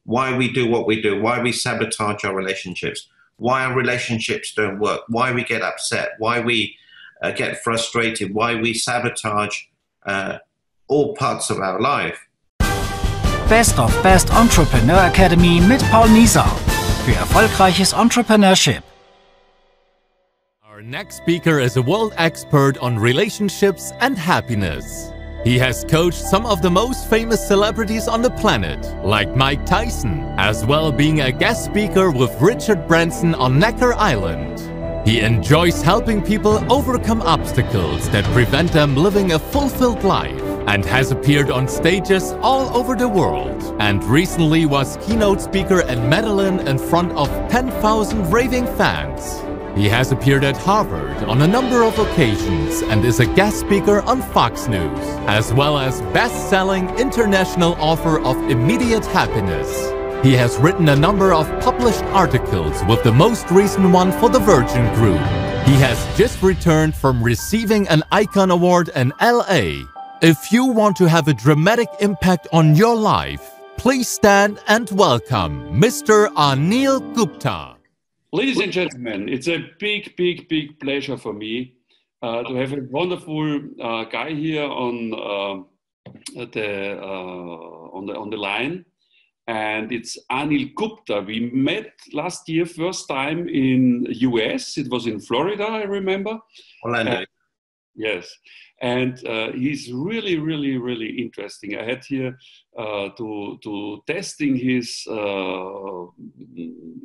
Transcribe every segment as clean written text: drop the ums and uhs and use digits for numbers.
why we do what we do, why we sabotage our relationships, why our relationships don't work, why we get upset, why we get frustrated, why we sabotage all parts of our life. Best of Best Entrepreneur Academy mit Paul Nieser für erfolgreiches Entrepreneurship. Our next speaker is a world expert on relationships and happiness. He has coached some of the most famous celebrities on the planet, like Mike Tyson, as well being a guest speaker with Richard Branson on Necker Island. He enjoys helping people overcome obstacles that prevent them living a fulfilled life, and has appeared on stages all over the world, and recently was keynote speaker in Medellin in front of 10,000 raving fans. He has appeared at Harvard on a number of occasions and is a guest speaker on Fox News, as well as best-selling international author of Immediate Happiness. He has written a number of published articles, with the most recent one for the Virgin Group. He has just returned from receiving an Icon Award in LA. If you want to have a dramatic impact on your life, please stand and welcome Mr. Anil Gupta. Ladies and gentlemen, it's a big pleasure for me to have a wonderful guy here on the line, and it's Anil Gupta. We met last year, first time in US. It was in Florida, I remember. Orlando. Yes, and he's really interesting. I had here to testing his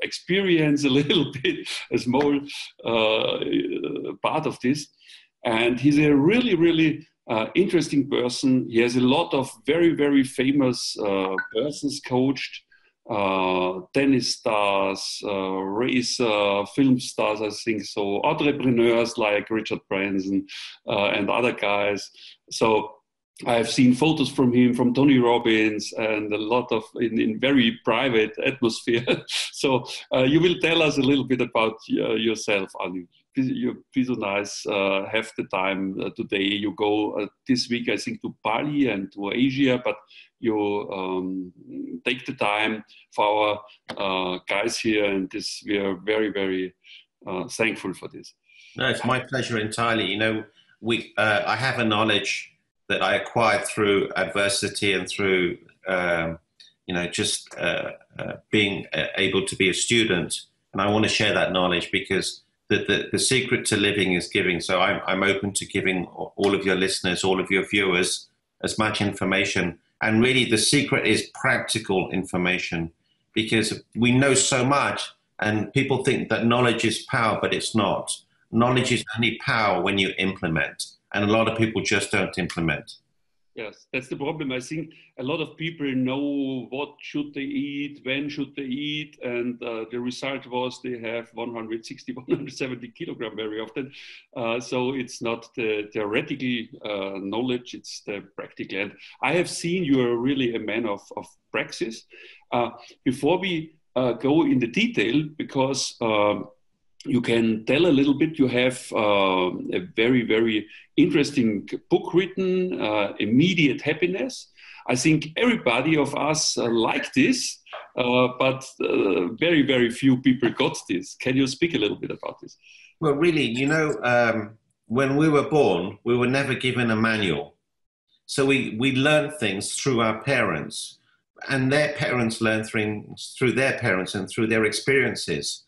experience a little bit, a small part of this, and he's a really interesting person. He has a lot of very famous persons coached. Tennis stars, racer, film stars, I think so, entrepreneurs like Richard Branson and other guys. So I've seen photos from him, from Tony Robbins, and a lot of in very private atmosphere. So you will tell us a little bit about yourself, Anil. Be so nice, have the time today. You go this week, I think, to Bali and to Asia, but you take the time for our guys here, and this we are very thankful for this. No, it's my pleasure entirely. You know, I have a knowledge that I acquired through adversity and through just being able to be a student, and I want to share that knowledge because the secret to living is giving. So I'm open to giving all of your listeners, all of your viewers, as much information. And really the secret is practical information, because we know so much and people think that knowledge is power, but it's not. Knowledge is only power when you implement. And a lot of people just don't implement. Yes, that's the problem. I think a lot of people know what should they eat, when should they eat, and the result was they have 160, 170 kilogram very often. So it's not the theoretical knowledge, it's the practical. And I have seen you are really a man of praxis. Before we go in the detail, because you can tell a little bit. You have a very interesting book written, Immediate Happiness. I think everybody of us like this, but very few people got this. Can you speak a little bit about this? Well, really, you know, when we were born, we were never given a manual. So we learn things through our parents, and their parents learn things through their parents and through their experiences.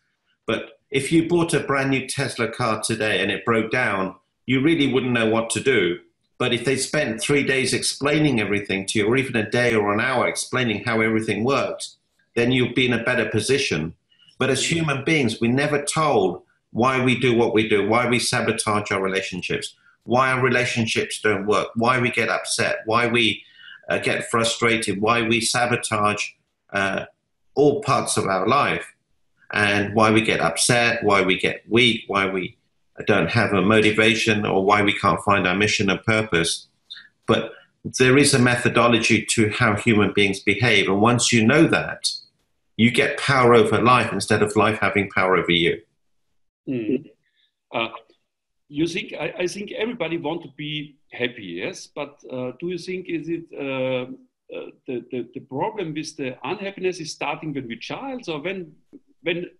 But if you bought a brand new Tesla car today and it broke down, you really wouldn't know what to do. But if they spent 3 days explaining everything to you, or even a day or an hour explaining how everything worked, then you'd be in a better position. But as human beings, we're never told why we do what we do, why we sabotage our relationships, why our relationships don't work, why we get upset, why we get frustrated, why we sabotage all parts of our life. And why we get upset, why we get weak, why we don't have a motivation, or why we can't find our mission and purpose. But there is a methodology to how human beings behave. And once you know that, you get power over life instead of life having power over you. Mm. You think, I think everybody wants to be happy, yes? But do you think is it the problem with the unhappiness is starting when we're child, or when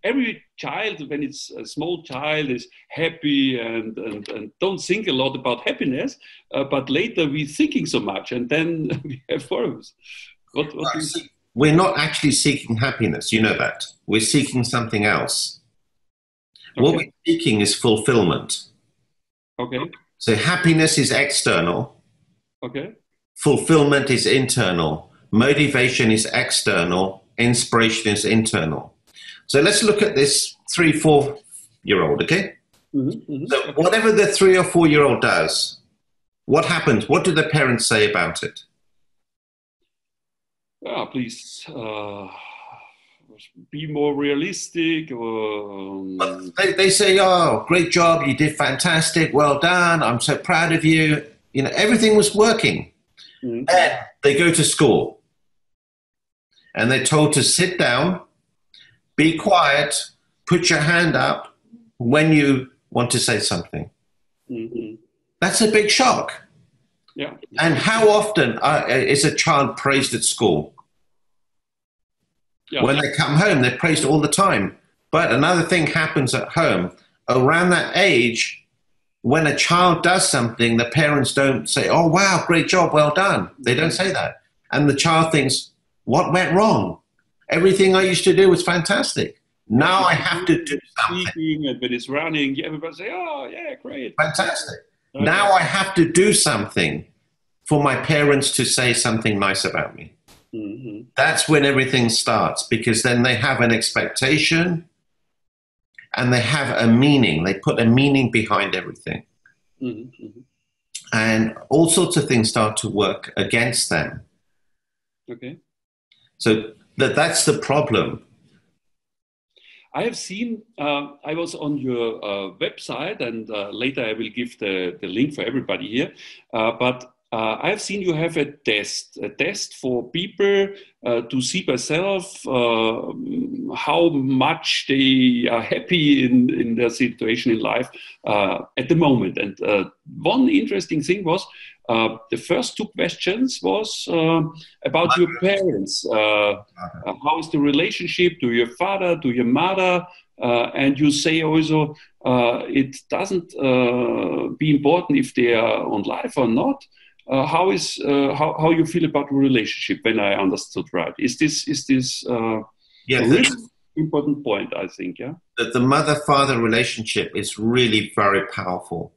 every child, when it's a small child, is happy and don't think a lot about happiness, but later we're thinking so much, and then we have problems. We're not actually seeking happiness, you know that. We're seeking something else. Okay. What we're seeking is fulfillment. Okay. So happiness is external. Okay. Fulfillment is internal. Motivation is external. Inspiration is internal. So let's look at this 3-4-year-old, okay? Mm-hmm, mm-hmm. So whatever the 3 or 4-year-old does, what happens? What do the parents say about it? Please be more realistic. They say, oh, great job, you did fantastic, well done, I'm so proud of you. You know, everything was working. Mm-hmm. Then they go to school and they're told to sit down, be quiet, put your hand up when you want to say something. Mm-hmm. That's a big shock. Yeah. And how often is a child praised at school? Yeah. When they come home, they're praised all the time. But another thing happens at home. Around that age, when a child does something, the parents don't say, oh, wow, great job, well done. They don't say that. And the child thinks, what went wrong? Everything I used to do was fantastic. Now I have to do something. And when it's running, everybody say, oh, yeah, great. Fantastic. Okay. Now I have to do something for my parents to say something nice about me. Mm-hmm. That's when everything starts, because then they have an expectation and they have a meaning. They put a meaning behind everything. Mm-hmm. And all sorts of things start to work against them. Okay. So that's the problem. I have seen, I was on your website, and later I will give the link for everybody here, but I have seen you have a test for people to see by self how much they are happy in their situation in life at the moment. And one interesting thing was the first 2 questions was about your parents. How is the relationship to your father, to your mother? And you say also it doesn't be important if they are on life or not. How you feel about the relationship, when I understood right? Is this a really important point, I think, yeah? That the mother-father relationship is really very powerful,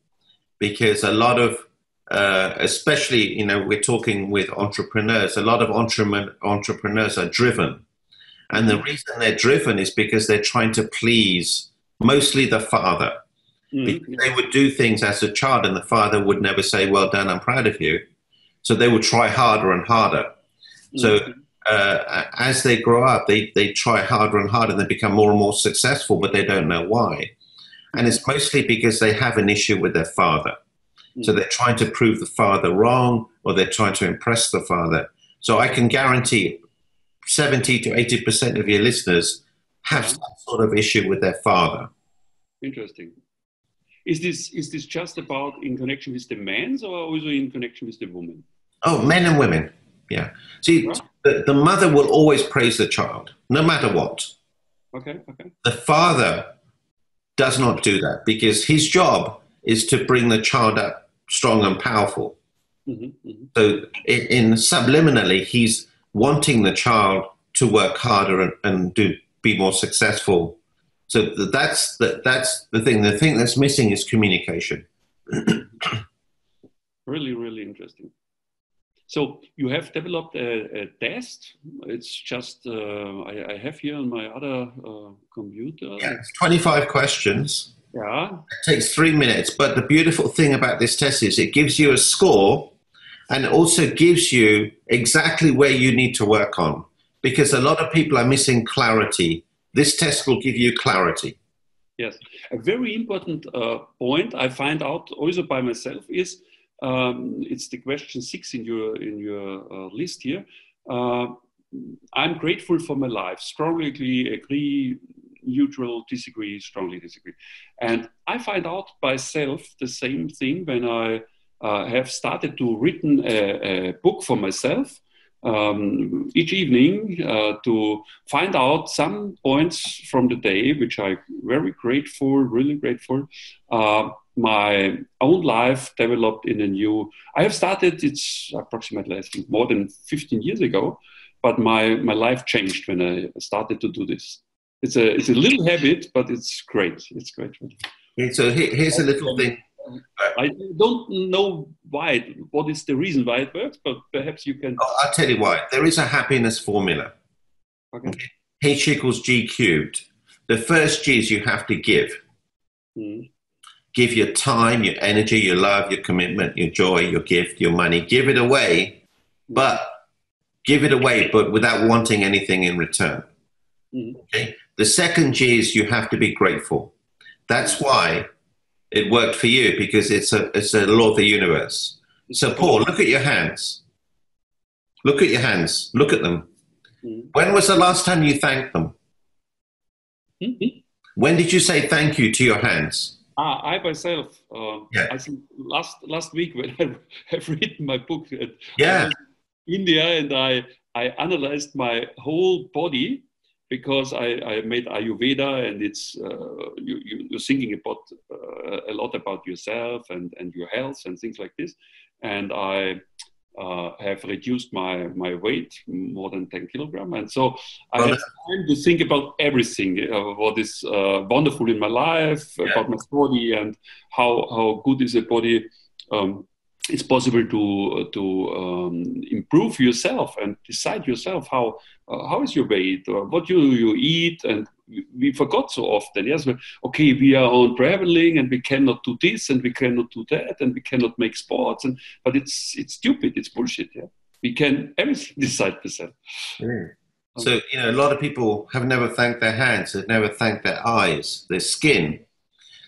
because a lot of, especially, you know, we're talking with entrepreneurs, a lot of entrepreneurs are driven. And the reason they're driven is because they're trying to please mostly the father. Because they would do things as a child and the father would never say, well done, I'm proud of you. So they would try harder and harder. So as they grow up, they try harder and harder and they become more and more successful, but they don't know why. And it's mostly because they have an issue with their father. So they're trying to prove the father wrong, or they're trying to impress the father. So I can guarantee 70 to 80% of your listeners have some sort of issue with their father. Interesting. Is this just about in connection with the men, or also in connection with the women? Oh, men and women, yeah. See, the mother will always praise the child, no matter what. Okay. The father does not do that, because his job is to bring the child up strong and powerful. So in subliminally, he's wanting the child to work harder and be more successful. So that's the thing. The thing that's missing is communication. Really, really interesting. So you have developed a test. It's just, I have here on my other computer. Yeah, it's 25 questions. Yeah. It takes 3 minutes. But the beautiful thing about this test is it gives you a score, and it also gives you exactly where you need to work on. Because a lot of people are missing clarity. This test will give you clarity. Yes. A very important point I find out also by myself is, it's the question 6 in your list here. I'm grateful for my life. Strongly agree, neutral, disagree, strongly disagree. And I find out by myself the same thing when I have started to written a book for myself. each evening to find out some points from the day, which I'm very grateful, really grateful. My own life developed in a new, I have started, it's approximately, I think, more than 15 years ago, but my life changed when I started to do this. It's a little habit, but it's great. It's great. Okay, so here's a little thing. I don't know why, what is the reason why it works, but perhaps you can. Oh, I'll tell you why. There is a happiness formula. Okay. H equals G cubed. The first G is you have to give. Give your time, your energy, your love, your commitment, your joy, your gift, your money. Give it away, but without wanting anything in return. Okay? The second G is you have to be grateful. That's why it worked for you, because it's a law of the universe. So Paul, look at your hands. Look at your hands. Look at them. When was the last time you thanked them? When did you say thank you to your hands? I myself, I think last week when I have written my book, I was in India, and I analyzed my whole body, because I made Ayurveda, and it's you're thinking about a lot about yourself and your health and things like this. And I have reduced my weight more than 10 kilograms. And so I had time to think about everything, what is wonderful in my life, about my body, and how good is the body. It's possible to improve yourself and decide yourself how is your weight, or what you eat. And we forgot so often. Yes, okay, we are on traveling, and we cannot do this, and we cannot do that, and we cannot make sports. But it's stupid. It's bullshit. Yeah, we can everything decide ourselves. So a lot of people have never thanked their hands. They've never thanked their eyes, their skin.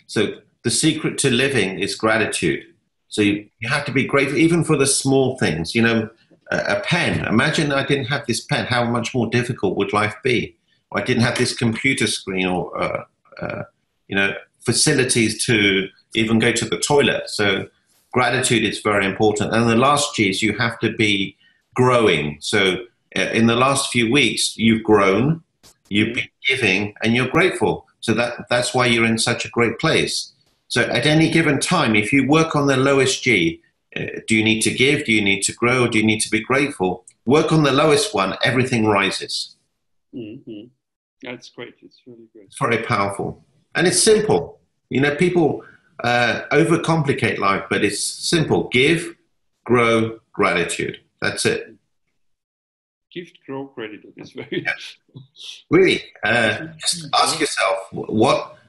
So the secret to living is gratitude. So you have to be grateful, even for the small things. A pen. Imagine I didn't have this pen. How much more difficult would life be? Or I didn't have this computer screen, or facilities to even go to the toilet. So gratitude is very important. And the last G is you have to be growing. So in the last few weeks, you've grown, you've been giving, and you're grateful. So that's why you're in such a great place. So at any given time, if you work on the lowest G, do you need to give? Do you need to grow? Or do you need to be grateful? Work on the lowest one, everything rises. That's great. It's really great. It's very powerful. And it's simple. People overcomplicate life, but it's simple. Give, grow, gratitude. That's it. Gift, grow, gratitude. It's very... Really, just ask yourself,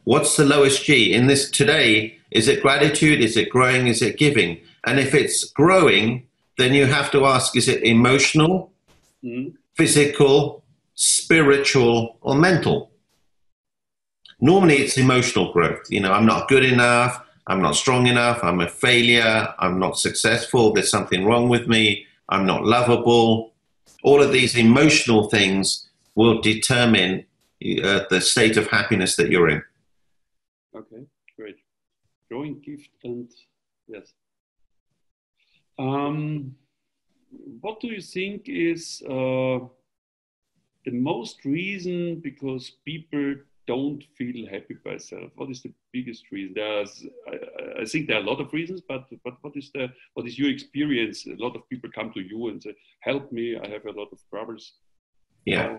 what's the lowest G in this today? Is it gratitude? Is it growing? Is it giving? And if it's growing, then you have to ask, is it emotional, physical, spiritual, or mental? Normally it's emotional growth. I'm not good enough. I'm not strong enough. I'm a failure. I'm not successful. There's something wrong with me. I'm not lovable. All of these emotional things will determine the state of happiness that you're in. Okay, great. Growing, gift, and yes. What do you think is the most reason because people don't feel happy by themselves? What is the biggest reason? I think there are a lot of reasons, but what is your experience? A lot of people come to you and say, "Help me! I have a lot of troubles." Yeah.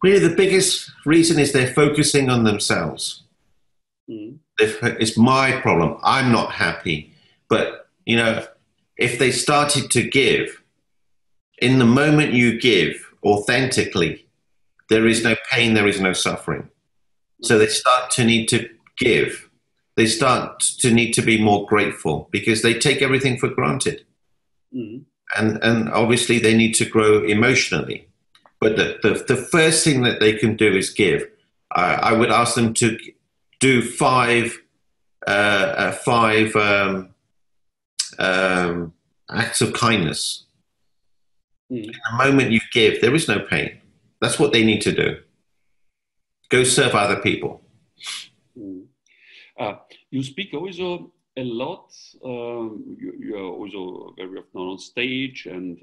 Really, the biggest reason is they're focusing on themselves. It's my problem. I'm not happy. But, if they started to give, in the moment you give authentically, there is no pain, there is no suffering. So they start to need to give. They start to need to be more grateful because they take everything for granted. And obviously they need to grow emotionally. But the first thing that they can do is give. I would ask them to do five acts of kindness. In the moment you give, there is no pain. That's what they need to do. Go serve other people. You speak also a lot. You're also very often on stage, and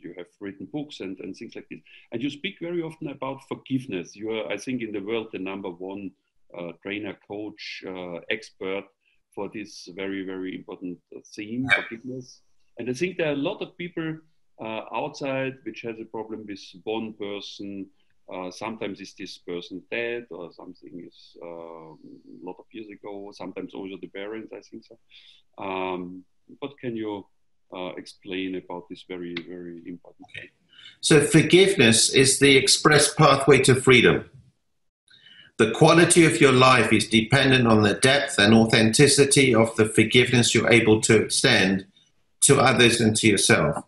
you have written books and things like this. And you speak very often about forgiveness. You are, I think, in the world the #1 trainer, coach, expert for this very, very important theme, forgiveness. And I think there are a lot of people outside which has a problem with one person. Sometimes is this person dead, or something is a lot of years ago. Sometimes also the parents, I think so. What can you explain about this very, very important thing? So forgiveness is the express pathway to freedom. The quality of your life is dependent on the depth and authenticity of the forgiveness you're able to extend to others and to yourself.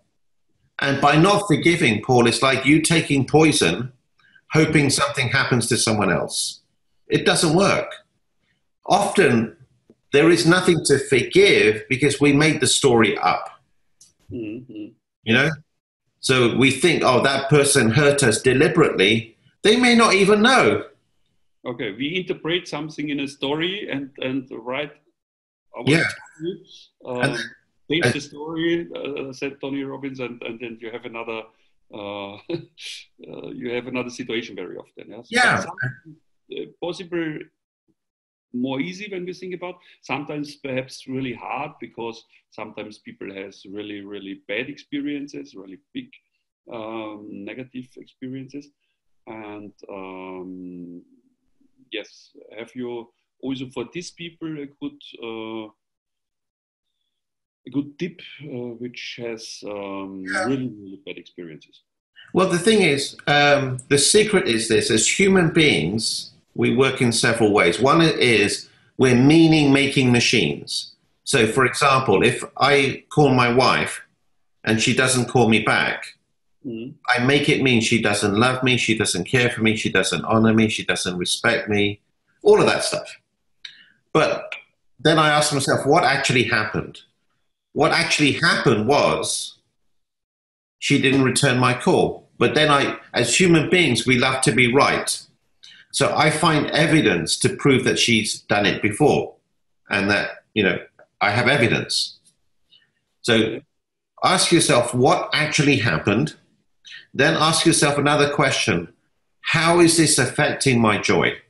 And by not forgiving, Paul, it's like you taking poison, hoping something happens to someone else. It doesn't work. Often, there is nothing to forgive because we made the story up. Mm-hmm. You know? So we think, oh, that person hurt us deliberately. They may not even know. Okay, we interpret something in a story and write our story. Change the story, said Tony Robbins, and then you have another situation very often. Yes? Yeah. Possible more easy when we think about. Sometimes perhaps really hard, because sometimes people has really, really bad experiences, really big negative experiences. And yes, have you also for these people a good tip which has really, really bad experiences? Well, the thing is, the secret is this: as human beings, we work in several ways. One is we're meaning-making machines. So, for example, if I call my wife and she doesn't call me back, I make it mean she doesn't love me, she doesn't care for me, she doesn't honor me, she doesn't respect me, all of that stuff. But then I ask myself, what actually happened? What actually happened was she didn't return my call. But then as human beings, we love to be right. So I find evidence to prove that she's done it before, and that, I have evidence. So ask yourself what actually happened. Then ask yourself another question. How is this affecting my joy?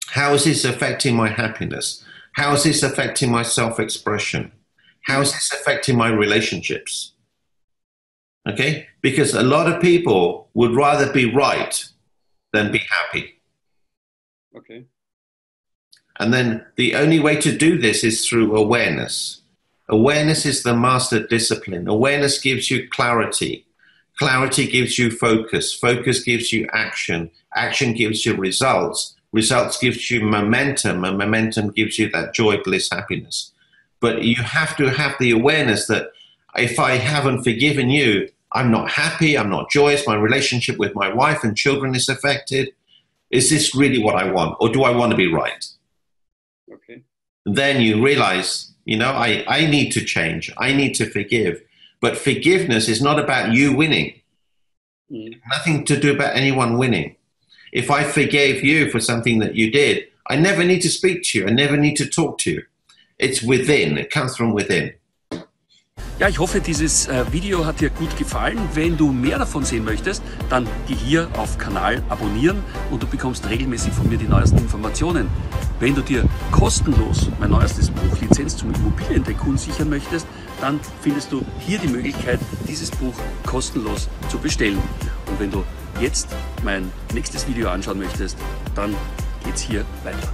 How is this affecting my happiness? How is this affecting my self-expression? How is this affecting my relationships? Okay? Because a lot of people would rather be right than be happy. Okay. And then the only way to do this is through awareness. Awareness is the master discipline. Awareness gives you clarity. Clarity gives you focus. Focus gives you action. Action gives you results. Results gives you momentum, and momentum gives you that joy, bliss, happiness. But you have to have the awareness that if I haven't forgiven you, I'm not happy, I'm not joyous, my relationship with my wife and children is affected. Is this really what I want, or do I want to be right? Okay. Then you realize, I need to change, I need to forgive. But forgiveness is not about you winning. Nothing to do about anyone winning. If I forgave you for something that you did, I never need to speak to you, I never need to talk to you. It's within, it comes from within. Ja, ich hoffe, dieses Video hat dir gut gefallen. Wenn du mehr davon sehen möchtest, dann geh hier auf Kanal abonnieren und du bekommst regelmäßig von mir die neuesten Informationen. Wenn du dir kostenlos mein neuestes Buch Lizenz zum Immobilien Tycoon sichern möchtest, dann findest du hier die Möglichkeit, dieses Buch kostenlos zu bestellen. Und wenn du jetzt mein nächstes Video anschauen möchtest, dann geht's hier weiter.